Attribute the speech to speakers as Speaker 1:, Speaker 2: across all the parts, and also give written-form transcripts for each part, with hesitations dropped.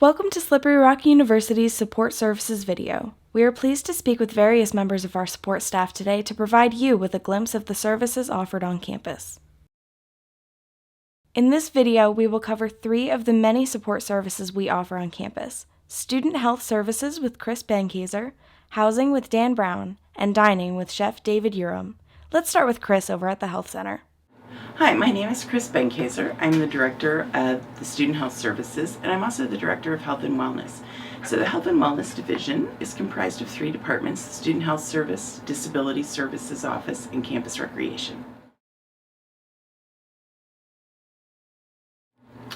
Speaker 1: Welcome to Slippery Rock University's Support Services video. We are pleased to speak with various members of our support staff today to provide you with a glimpse of the services offered on campus. In this video, we will cover 3 of the many support services we offer on campus: Student Health Services with Chris Benkaser, Housing with Dan Brown, and Dining with Chef David Urim. Let's start with Chris over at the Health Center.
Speaker 2: Hi, my name is Chris Benkaser. I'm the Director of the Student Health Services, and I'm also the Director of Health and Wellness. So the Health and Wellness Division is comprised of 3 departments: the Student Health Service, Disability Services Office, and Campus Recreation.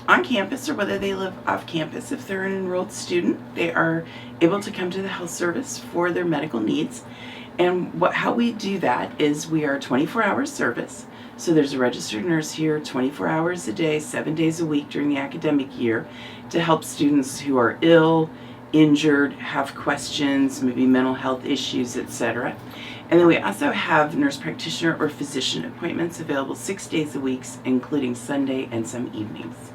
Speaker 2: On campus, or whether they live off campus, if they're an enrolled student, they are able to come to the health service for their medical needs. And how we do that is we are a 24-hour service. So there's a registered nurse here 24 hours a day, 7 days a week during the academic year to help students who are ill, injured, have questions, maybe mental health issues, etc. And then we also have nurse practitioner or physician appointments available 6 days a week, including Sunday and some evenings.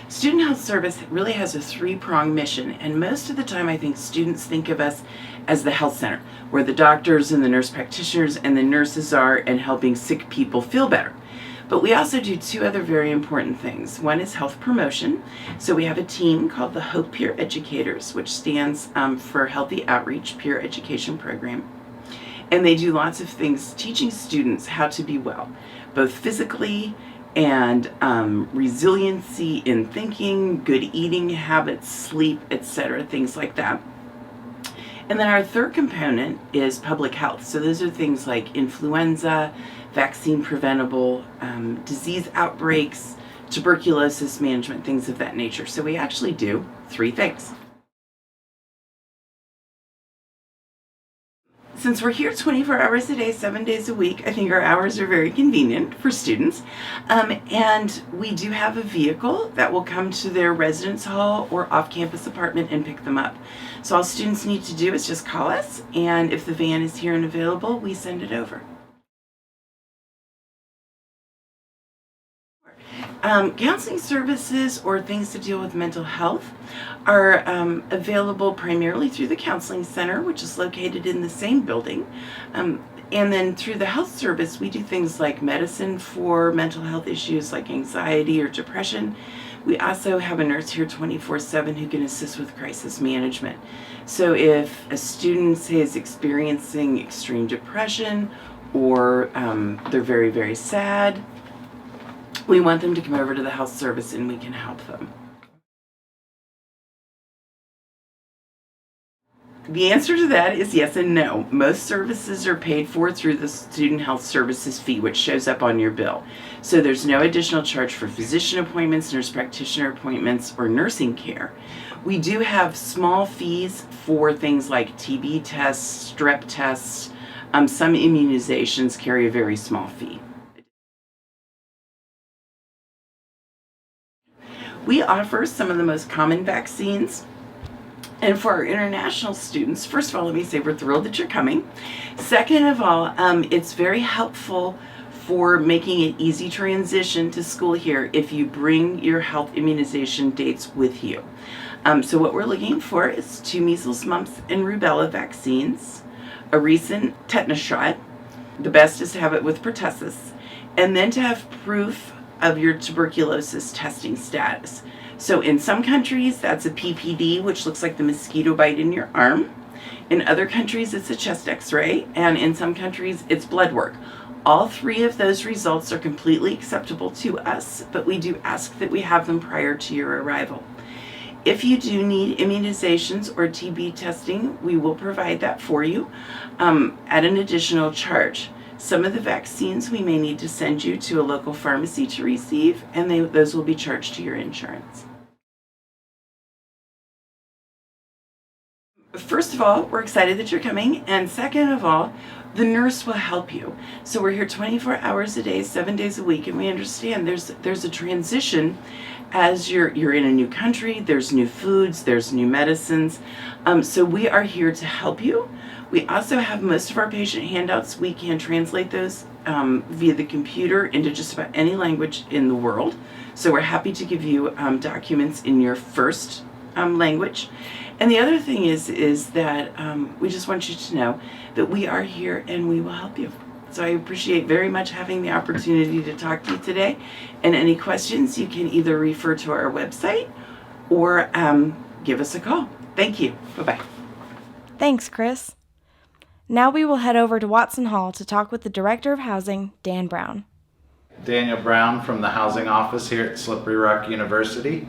Speaker 2: Student Health Service really has a 3-pronged mission, and most of the time I think students think of us as the health center, where the doctors and the nurse practitioners and the nurses are and helping sick people feel better. But we also do 2 other very important things. One is health promotion. So we have a team called the Hope Peer Educators, which stands for Healthy Outreach Peer Education Program. And they do lots of things teaching students how to be well, both physically and resiliency in thinking, good eating habits, sleep, etc., things like that. And then our 3rd component is public health. So those are things like influenza, vaccine preventable, disease outbreaks, tuberculosis management, things of that nature. So we actually do 3 things. Since we're here 24 hours a day, 7 days a week, I think our hours are very convenient for students. And we do have a vehicle that will come to their residence hall or off-campus apartment and pick them up. So all students need to do is just call us, and if the van is here and available, we send it over. Counseling services or things to deal with mental health are available primarily through the Counseling Center, which is located in the same building. And then through the health service, we do things like medicine for mental health issues like anxiety or depression. We also have a nurse here 24/7 who can assist with crisis management. So if a student, say, is experiencing extreme depression or they're very, very sad, we want them to come over to the health service and we can help them. The answer to that is yes and no. Most services are paid for through the Student Health Services fee, which shows up on your bill. So there's no additional charge for physician appointments, nurse practitioner appointments, or nursing care. We do have small fees for things like TB tests, strep tests. Some immunizations carry a very small fee. We offer some of the most common vaccines. And for our international students, first of all, let me say we're thrilled that you're coming. Second of all, it's very helpful for making an easy transition to school here if you bring your health immunization dates with you. So what we're looking for is 2 measles, mumps, and rubella vaccines, a recent tetanus shot. The best is to have it with pertussis, and then to have proof of your tuberculosis testing status. So in some countries, that's a PPD, which looks like the mosquito bite in your arm. In other countries, it's a chest x-ray, and in some countries, it's blood work. All 3 of those results are completely acceptable to us, but we do ask that we have them prior to your arrival. If you do need immunizations or TB testing, we will provide that for you at an additional charge. Some of the vaccines we may need to send you to a local pharmacy to receive, and those will be charged to your insurance. First of all, we're excited that you're coming, and second of all, the nurse will help you. So we're here 24 hours a day, 7 days a week, and we understand there's a transition as you're in a new country. There's new foods, there's new medicines. So we are here to help you. We also have most of our patient handouts. We can translate those via the computer into just about any language in the world. So we're happy to give you documents in your first language. And the other thing is that we just want you to know that we are here and we will help you. So I appreciate very much having the opportunity to talk to you today. And any questions, you can either refer to our website or give us a call. Thank you. Bye-bye.
Speaker 1: Thanks, Chris. Now we will head over to Watson Hall to talk with the Director of Housing, Dan Brown.
Speaker 3: Daniel Brown from the Housing Office here at Slippery Rock University.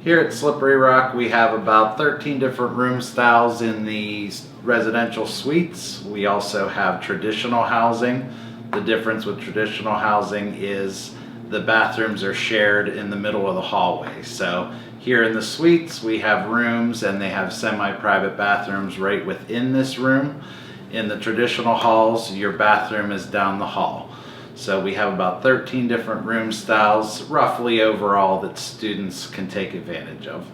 Speaker 3: Here at Slippery Rock, we have about 13 different room styles in the residential suites. We also have traditional housing. The difference with traditional housing is the bathrooms are shared in the middle of the hallway. So here in the suites, we have rooms and they have semi-private bathrooms right within this room. In the traditional halls, your bathroom is down the hall. So we have about 13 different room styles, roughly overall, that students can take advantage of.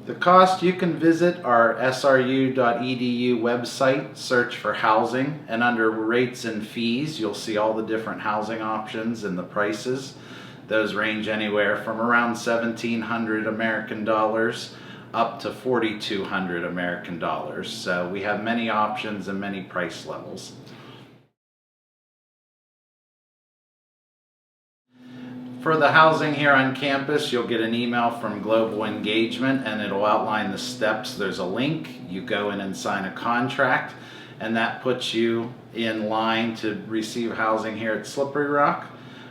Speaker 3: The cost, you can visit our sru.edu website, search for housing, and under rates and fees, you'll see all the different housing options and the prices. Those range anywhere from around 1,700 American dollars up to 4,200 American dollars. So we have many options and many price levels. For the housing here on campus, you'll get an email from Global Engagement and it'll outline the steps. There's a link, you go in and sign a contract, and that puts you in line to receive housing here at Slippery Rock.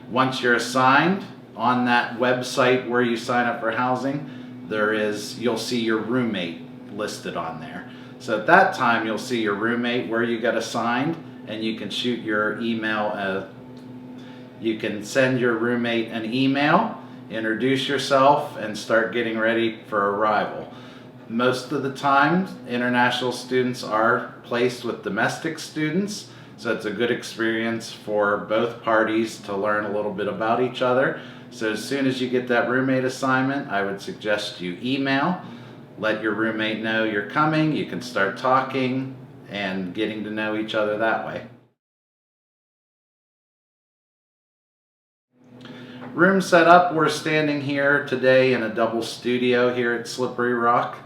Speaker 3: Once you're assigned, on that website where you sign up for housing, you'll see your roommate listed on there. So at that time, you'll see your roommate, where you got assigned, and you can shoot your email. You can send your roommate an email, introduce yourself, and start getting ready for arrival. Most of the time, international students are placed with domestic students, so it's a good experience for both parties to learn a little bit about each other. So as soon as you get that roommate assignment, I would suggest you email, let your roommate know you're coming, you can start talking and getting to know each other that way. Room setup, we're standing here today in a double studio here at Slippery Rock.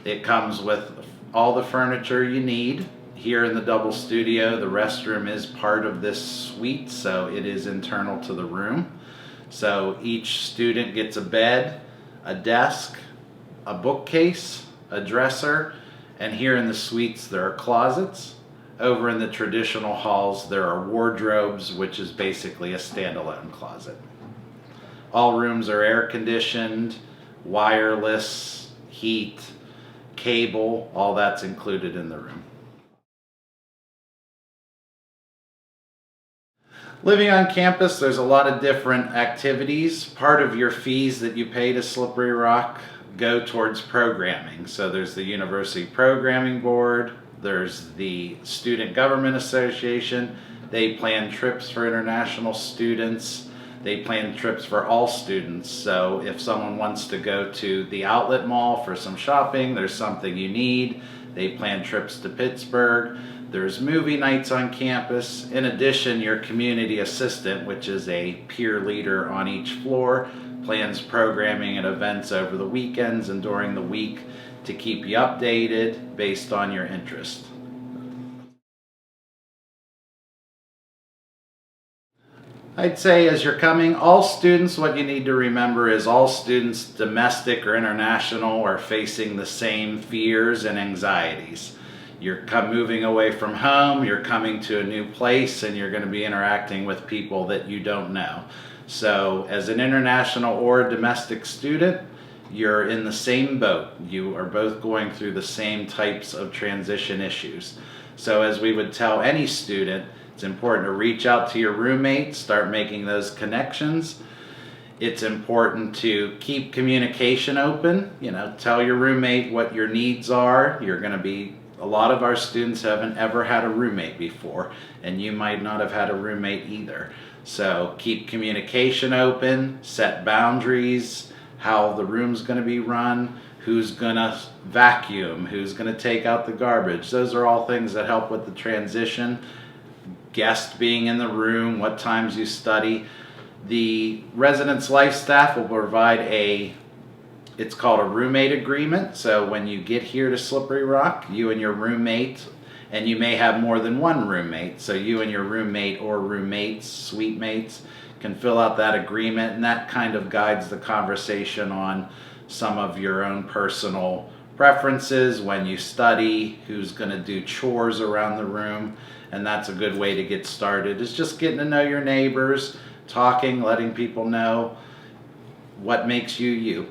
Speaker 3: It comes with all the furniture you need. Here in the double studio, the restroom is part of this suite, so it is internal to the room. So each student gets a bed, a desk, a bookcase, a dresser, and here in the suites there are closets. Over in the traditional halls there are wardrobes, which is basically a standalone closet. All rooms are air conditioned, wireless, heat, cable, all that's included in the room. Living on campus, there's a lot of different activities. Part of your fees that you pay to Slippery Rock go towards programming. So there's the University Programming Board, there's the Student Government Association. They plan trips for international students. They plan trips for all students. So if someone wants to go to the outlet mall for some shopping, there's something you need, they plan trips to Pittsburgh. There's movie nights on campus. In addition, your community assistant, which is a peer leader on each floor, plans programming and events over the weekends and during the week to keep you updated based on your interest. I'd say as you're coming, all students, what you need to remember is all students, domestic or international, are facing the same fears and anxieties. You're moving away from home, you're coming to a new place, and you're going to be interacting with people that you don't know. So as an international or domestic student, you're in the same boat. You are both going through the same types of transition issues. So as we would tell any student, it's important to reach out to your roommate, start making those connections. It's important to keep communication open. Tell your roommate what your needs are. A lot of our students haven't ever had a roommate before, and you might not have had a roommate either. So keep communication open, set boundaries, how the room's going to be run, who's going to vacuum, who's going to take out the garbage. Those are all things that help with the transition. Guest being in the room, what times you study. The residence life staff will provide it's called a roommate agreement. So when you get here to Slippery Rock, you and your roommate, and you may have more than one roommate, so you and your roommate or roommates, suite mates, can fill out that agreement, and that kind of guides the conversation on some of your own personal preferences when you study, who's going to do chores around the room, and that's a good way to get started. Is just getting to know your neighbors, talking, letting people know what makes you you.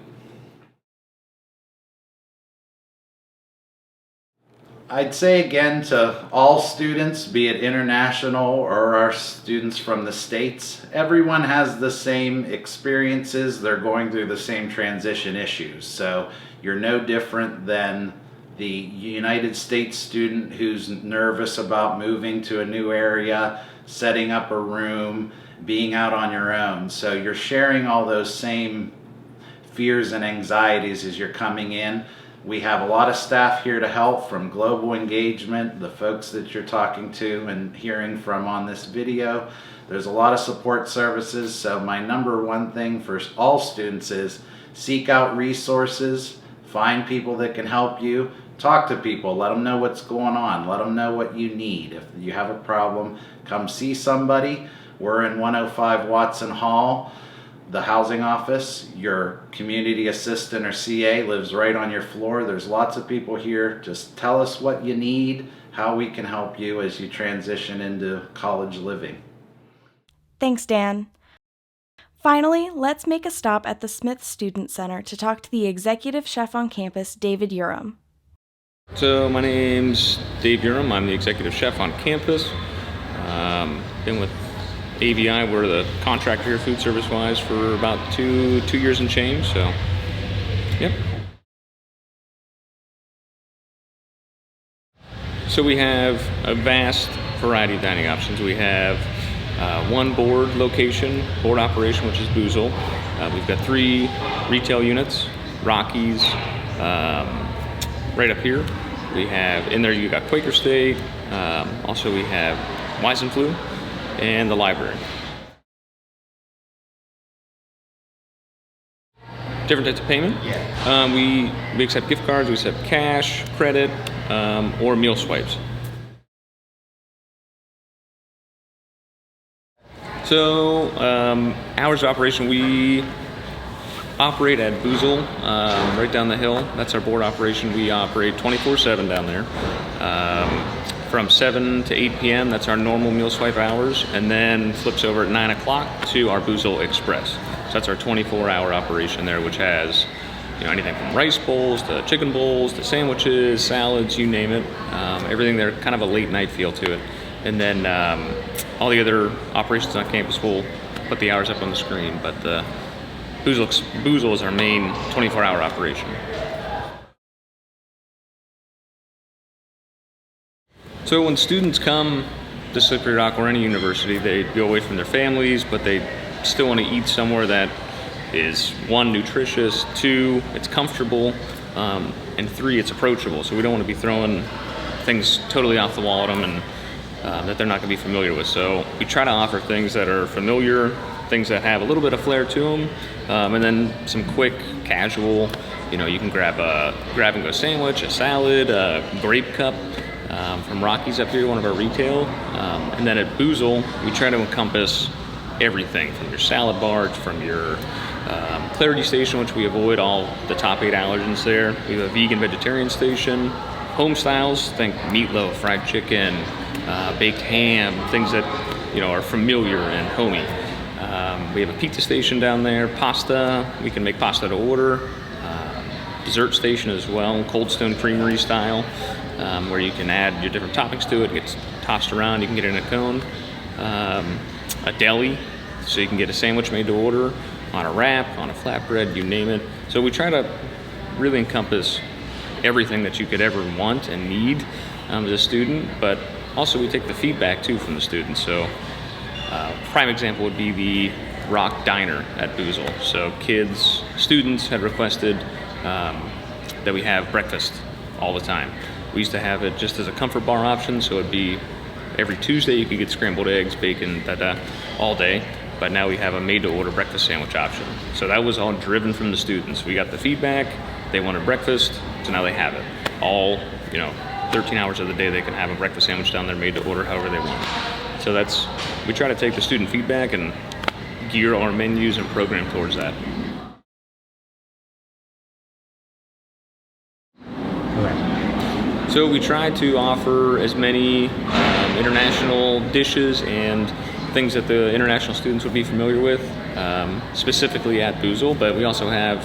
Speaker 3: I'd say again to all students, be it international or our students from the States, everyone has the same experiences. They're going through the same transition issues. So you're no different than the United States student who's nervous about moving to a new area, setting up a room, being out on your own. So you're sharing all those same fears and anxieties as you're coming in. We have a lot of staff here to help, from Global Engagement, the folks that you're talking to and hearing from on this video. There's a lot of support services, so my number one thing for all students is seek out resources, find people that can help you, talk to people, let them know what's going on, let them know what you need. If you have a problem, come see somebody. We're in 105 Watson Hall. The housing office, your community assistant or CA lives right on your floor. There's lots of people here. Just tell us what you need, how we can help you as you transition into college living.
Speaker 1: Thanks, Dan. Finally, let's make a stop at the Smith Student Center to talk to the executive chef on campus, David Urim.
Speaker 4: So my name's Dave Urim. I'm the executive chef on campus. Been with AVI, we're the contractor here food service wise for about two years and change, so yep. So we have a vast variety of dining options. We have one board operation, which is Boozle. We've got 3 retail units, Rockies, right up here. We have, in there you got Quaker State, also we have Weizenflu, and the library. Different types of payment. We accept gift cards, we accept cash, credit, or meal swipes. So hours of operation, we operate at Boozle, right down the hill. That's our board operation. We operate 24/7 down there. From 7 to 8 p.m., that's our normal meal swipe hours, and then flips over at 9 o'clock to our Boozle Express. So that's our 24-hour operation there, which has anything from rice bowls to chicken bowls to sandwiches, salads, you name it. Everything there, kind of a late night feel to it. And then all the other operations on campus, we'll put the hours up on the screen, but Boozle is our main 24-hour operation. So when students come to Slippery Rock or any university, they go away from their families, but they still want to eat somewhere that is, 1, nutritious, 2, it's comfortable, and 3, it's approachable. So we don't want to be throwing things totally off the wall at them and that they're not going to be familiar with. So we try to offer things that are familiar, things that have a little bit of flair to them, and then some quick, casual, you can grab a grab-and-go sandwich, a salad, a grape cup, from Rockies up here, one of our retail. And then at Boozle, we try to encompass everything from your salad bar, from your clarity station, which we avoid all the top 8 allergens there. We have a vegan vegetarian station, home styles, think meatloaf, fried chicken, baked ham, things that are familiar and homey. We have a pizza station down there, pasta, we can make pasta to order, dessert station as well, Cold Stone Creamery style, where you can add your different toppings to it. It gets tossed around, you can get it in a cone. A deli, so you can get a sandwich made to order on a wrap, on a flatbread, you name it. So we try to really encompass everything that you could ever want and need as a student, but also we take the feedback too from the students. So Prime example would be the Rock Diner at Boozle. So students had requested that we have breakfast all the time. We used to have it just as a comfort bar option, so it'd be every Tuesday you could get scrambled eggs, bacon, all day. But now we have a made-to-order breakfast sandwich option. So that was all driven from the students. We got the feedback, they wanted breakfast, so now they have it. All, 13 hours of the day they can have a breakfast sandwich down there made to order however they want. So we try to take the student feedback and gear our menus and program towards that. So we try to offer as many international dishes and things that the international students would be familiar with, specifically at Boozle, but we also have,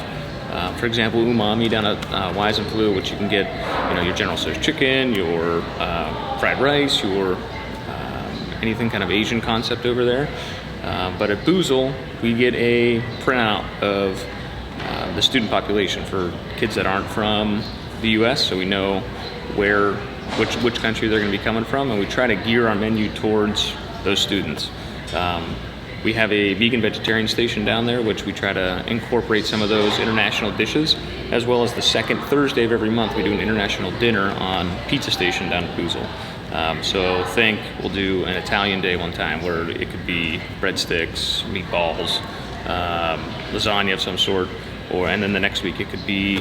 Speaker 4: for example, umami down at Wise and Blue, which you can get, your General Tso's chicken, your fried rice, your anything kind of Asian concept over there. But at Boozle, we get a printout of the student population for kids that aren't from the U.S., so we know which country they're going to be coming from, and we try to gear our menu towards those students. We have a vegan vegetarian station down there, which we try to incorporate some of those international dishes, as well as the second Thursday of every month we do an international dinner on Pizza Station down at Boozle. So we'll do an Italian day one time where it could be breadsticks, meatballs, lasagna of some sort, and then the next week it could be,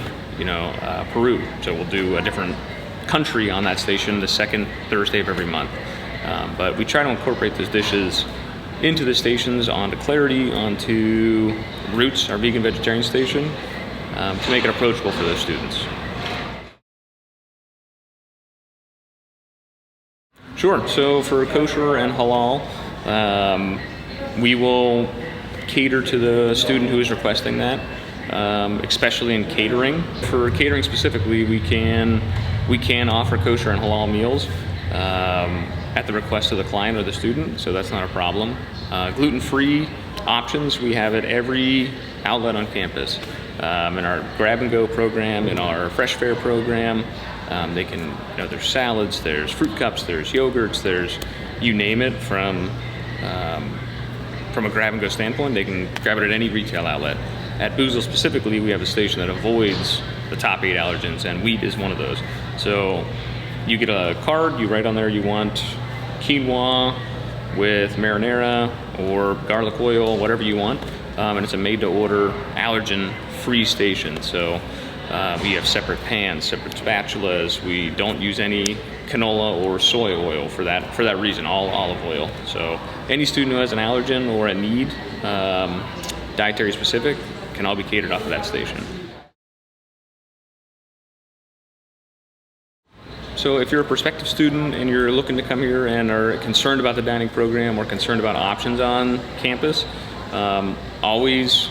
Speaker 4: Peru. So we'll do a different country on that station the second Thursday of every month. But we try to incorporate those dishes into the stations, onto Clarity, onto Roots, our vegan vegetarian station, to make it approachable for those students. Sure. So for kosher and halal, we will cater to the student who is requesting that, especially in catering. For catering specifically, we can offer kosher and halal meals at the request of the client or the student, so that's not a problem. Gluten-free options, we have at every outlet on campus. In our grab and go program, in our fresh fare program, they can, there's salads, there's fruit cups, there's yogurts, there's you name it. From a grab and go standpoint, they can grab it at any retail outlet. At Boozle specifically, we have a station that avoids the top 8 allergens, and wheat is one of those. So you get a card, you write on there you want quinoa with marinara or garlic oil, whatever you want, and it's a made-to-order allergen-free station. So we have separate pans, separate spatulas. We don't use any canola or soy oil for that reason, all olive oil. So any student who has an allergen or a need, dietary specific, can all be catered off of that station. So if you're a prospective student and you're looking to come here and are concerned about the dining program or concerned about options on campus, always,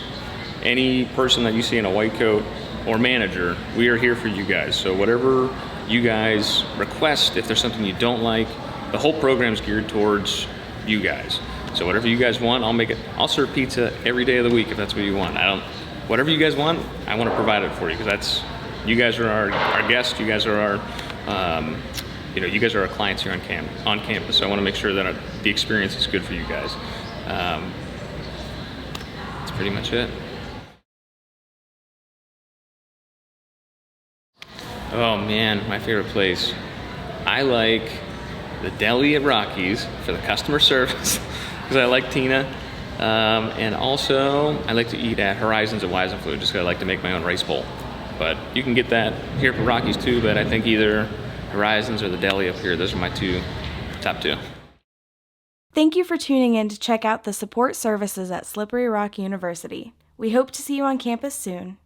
Speaker 4: any person that you see in a white coat or manager, we are here for you guys. So whatever you guys request, if there's something you don't like, the whole program's geared towards you guys. So whatever you guys want, I'll serve pizza every day of the week if that's what you want. Whatever you guys want, I want to provide it for you, because you guys are our guests, you guys are our you guys are our clients here on campus, so I want to make sure that the experience is good for you guys. That's pretty much it. Oh man, my favorite place. I like the deli at Rocky's for the customer service, because I like Tina. And also, I like to eat at Horizons at Wise and Blue, just because I like to make my own rice bowl. But you can get that here for Rocky's too, but I think either Horizons or the deli up here, those are my top two.
Speaker 1: Thank you for tuning in to check out the support services at Slippery Rock University. We hope to see you on campus soon.